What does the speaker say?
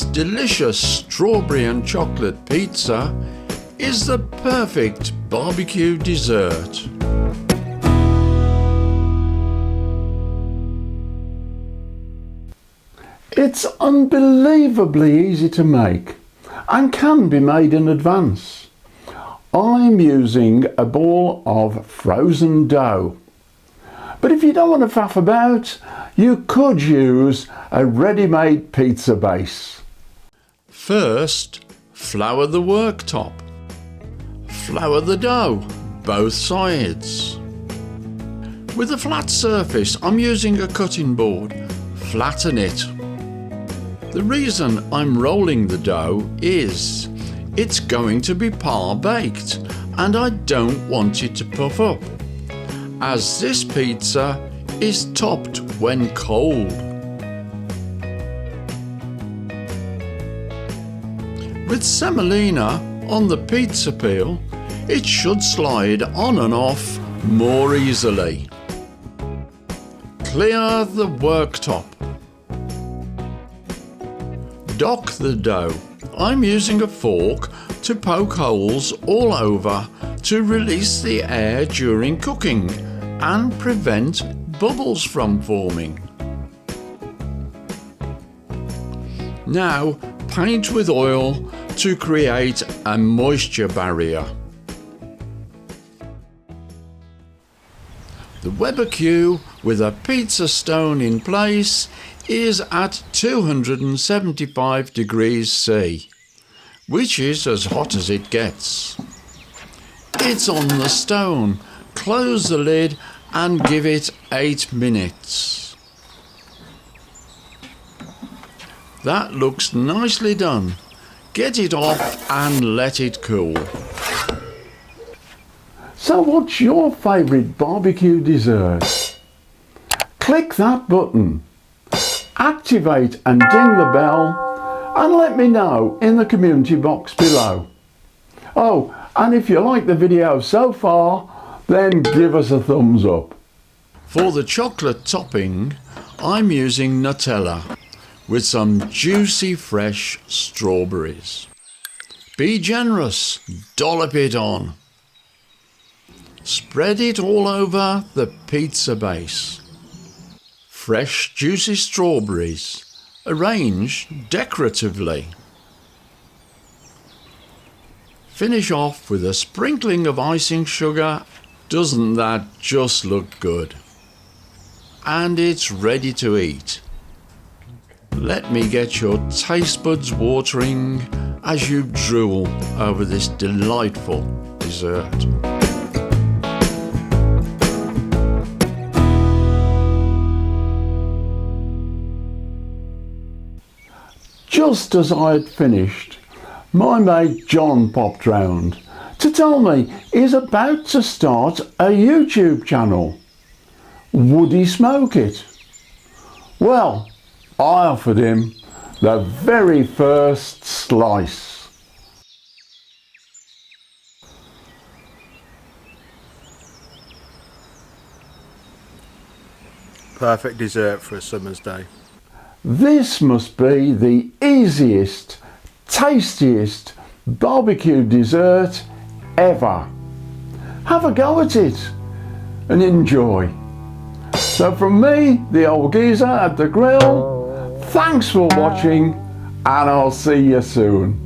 This delicious strawberry and chocolate pizza is the perfect barbecue dessert. It's unbelievably easy to make and can be made in advance. I'm using a ball of frozen dough. But if you don't want to faff about, you could use a ready-made pizza base. First, flour the worktop. Flour the dough, both sides. With a flat surface, I'm using a cutting board. Flatten it. The reason I'm rolling the dough is it's going to be par-baked and I don't want it to puff up, as this pizza is topped when cold. With semolina on the pizza peel, it should slide on and off more easily. Clear the worktop. Dock the dough. I'm using a fork to poke holes all over to release the air during cooking and prevent bubbles from forming. Now paint with oil to create a moisture barrier. The Weber Q with a pizza stone in place is at 275 degrees C, which is as hot as it gets. It's on the stone. Close the lid and give it 8 minutes. That looks nicely done. Get it off and let it cool. So what's your favourite barbecue dessert? Click that button, activate and ding the bell, and let me know in the community box below. Oh, and if you like the video so far, then give us a thumbs up. For the chocolate topping, I'm using Nutella with some juicy fresh strawberries. Be generous, dollop it on. Spread it all over the pizza base. Fresh juicy strawberries, arranged decoratively. Finish off with a sprinkling of icing sugar. Doesn't that just look good? And it's ready to eat. Let me get your taste buds watering as you drool over this delightful dessert. Just as I had finished, my mate John popped round to tell me he's about to start a YouTube channel. Would he smoke it? Well, I offered him the very first slice. Perfect dessert for a summer's day. This must be the easiest, tastiest barbecue dessert ever. Have a go at it and enjoy. So from me, the old geezer at the grill, thanks for watching and I'll see you soon.